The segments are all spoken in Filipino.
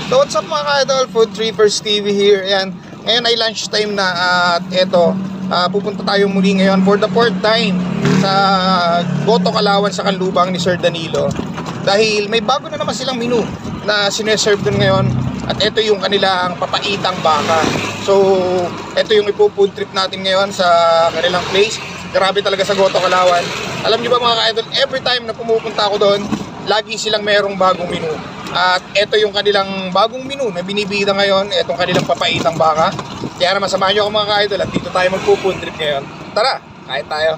So what's up mga ka-idol, Food Trippers TV here. Ayan, ngayon ay lunchtime na at eto, pupunta tayo muli ngayon for the fourth time sa Goto Kalawan sa Kanlubang ni Sir Danilo. Dahil may bago na naman silang menu na sineserve dun ngayon. At eto yung kanilang papaitang baka. So eto yung ipo-food trip natin ngayon sa kanilang place. Grabe talaga sa Goto Kalawan. Alam niyo ba mga ka-idol, every time na pumupunta ako doon, lagi silang mayroong bagong menu. At ito yung kanilang bagong menu na binibida ngayon, itong kanilang papaitang baka. Kaya naman samahan nyo ako mga ka-idol at dito tayo magpo-food trip ngayon. Tara, kain tayo.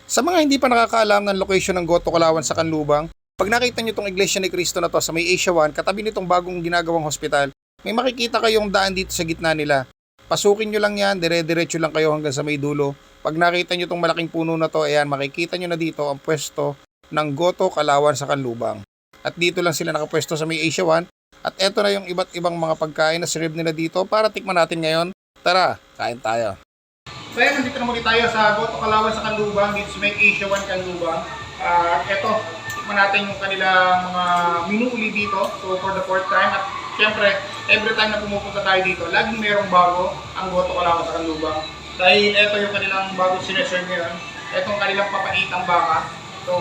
Sa mga hindi pa nakakaalam ng location ng Goto Kalawan sa Kanlubang, pag nakita nyo itong Iglesia ni Cristo na to sa may Asia 1, katabi nitong bagong ginagawang hospital, may makikita kayong daan dito sa gitna nila. Pasukin nyo lang yan, dire-diretso lang kayo hanggang sa may dulo. Pag nakita nyo itong malaking puno na to, ayan, makikita nyo na dito ang pwesto ng Goto Kalawan sa Kanlubang. At dito lang sila nakapwesto sa may Asia 1. At eto na yung iba't ibang mga pagkain na serve nila dito para tikman natin ngayon. Tara, kain tayo. So ayan, nandito na muli tayo sa Goto Kalawan sa Kanlubang, dito sa may Asia 1 Kanlubang. Eto, tikman natin yung kanilang mga menu uli dito. So for the fourth time. At syempre, every time na pumupunta tayo dito, laging mayroong bago ang Goto Kalawan sa Kanlubang. Dahil eto yung kanilang bagong sineserve ngayon. Etong kanilang papaitang baka. So,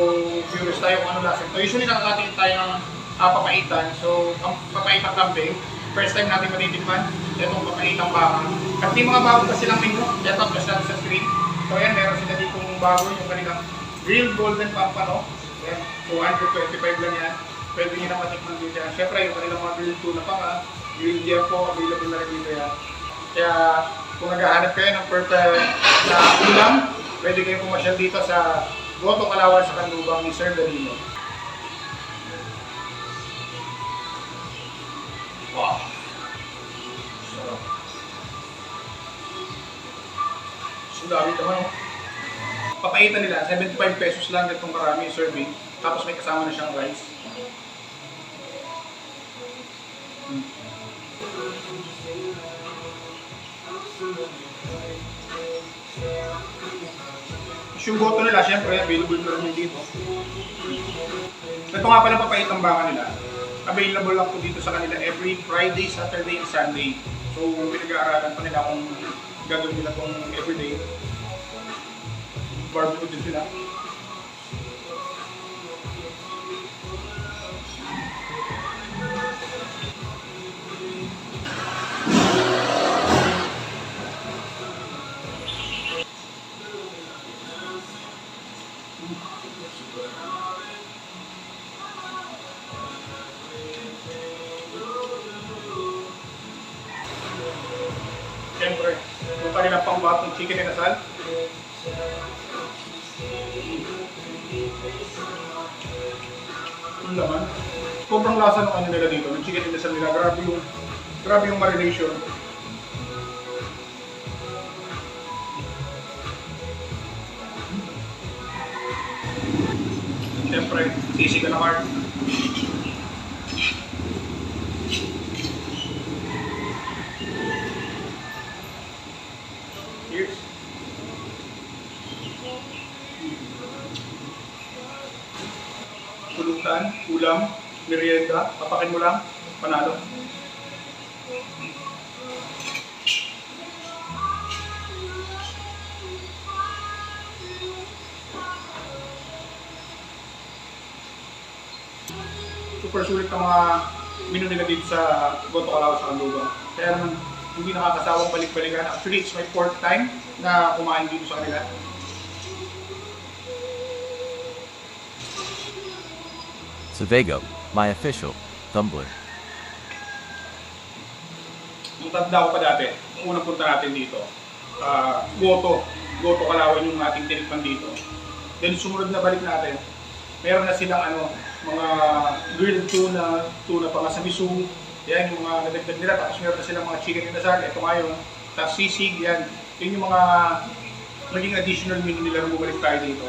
curious tayo kung ano lasa. So, usually nakakatingin tayo ng papaitan. So, ang papaitang kambing, first time natin matitikman, itong papaitang baka. At may mga bago pa silang menu, ito plus natin sa screen. So, ayan, meron sila ditong bago, yung kanilang grilled golden pampano. Ayan, 225 lang yan. Pwede nyo na matikman dito yan. Siyempre, yung kanilang mga grilled tuna pa nga, grilled yan po, available na rin dito yan. Kaya, kung naghahanap kayo ng perfect na ulam, pwede kayo pumasyal dito sa Goto Kalawan sa Kanlubang ni Sir Danilo. Wow! Sarap. So, dami naman. Papaitan nila, 75 pesos lang itong karami serving. Tapos may kasama na siyang rice. Yung goto nila, syempre, available na rin dito. Ito nga pala papaitang baka nila. Available lang po dito sa kanila every Friday, Saturday, and Sunday. So, pinag-aaralan pa nila kung gagawin nila itong everyday. Barbecue din sila. Siyempre, yung kanilang pangbatong chicken and asal. Yung laman. Sobrang lasa ng ano nila dito, ng chicken and asal nila. Grabe yung marination. Siyempre, sisig na heart. Cheers. Pulutan, ulam, merienda, papakin mo lang, panalo. Super sulit ang mga menu nila dito sa Goto Kalawan sa Kanlubang. Kaya naman, hindi nakakasawang balik-balikan. Actually, it's my fourth time na kumain dito sa kanila. Sevago, my official Tumblr. Nung tanda ko pa dati, nung unang punta natin dito, Goto Kalawan yung ating tinikman dito. Then sumunod na balik natin, meron na silang mga grilled tuna pa nga sa miso. Yan yung mga nadagdag nila, tapos meron na silang mga chicken and asal, ito nga yun, tapos sisig, yan. Yun yung mga maging additional menu nila nung bumalik tayo dito.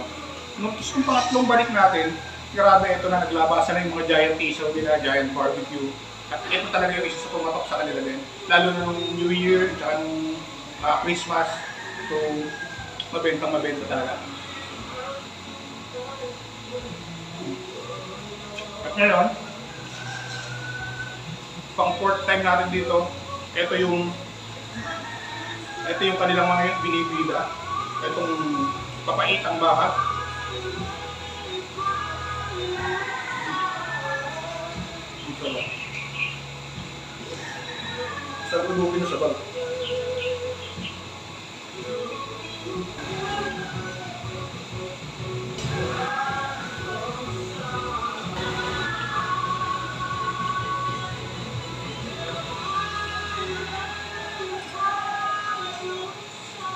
Nung pangatlong balik natin, grabe ito na, naglabasan na yung mga giant isaw nila, giant barbecue. At ito talaga yung isa sa pumatok sa kanila din. Lalo na nung New Year, tsaka nung Christmas. So, mabenta talaga. At ngayon, pang fourth time natin dito. Ito yung kanilang mga binibida. Itong papaitang baka. Dito lang. Sa gulupin na sa bag.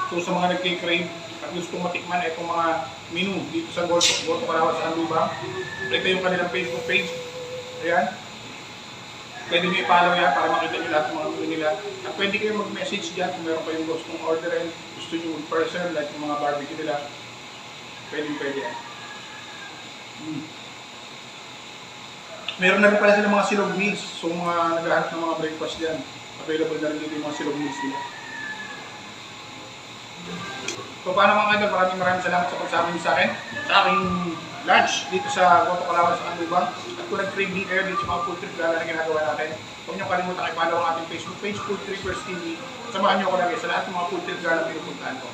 So sa mga nagkikrave at gustong matikman itong mga menu dito sa Goto Kalawan sa Kanlubang, ito yung kanilang Facebook page. Ayan. Pwede nyo i-follow yan para makita nyo lahat ng mga menu nila. At pwede kayo mag-message dyan kung meron kayong gustong orderin, gusto nyo in-person, like yung mga barbecue nila. Pwede yan. Meron na rin pala sila mga silog meals. So mga naghahanap ng mga breakfast dyan, available na rin dito yung mga silog meals nila. So paano mga idol, maraming salamat sa pagsama niyo sa akin sa aking lunch dito sa Goto Kalawan sa Kanlubang. At kung nag-crave din kayo dito sa mga food trip gala na ginagawa natin, huwag niyo kalimutan i-follow ang ating Facebook page, Food Trippers TV. Samahan niyo ako lagi sa lahat ng mga food trip gala na pinupuntahan ko.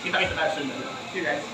Kita-kita tayo sa video. See you guys!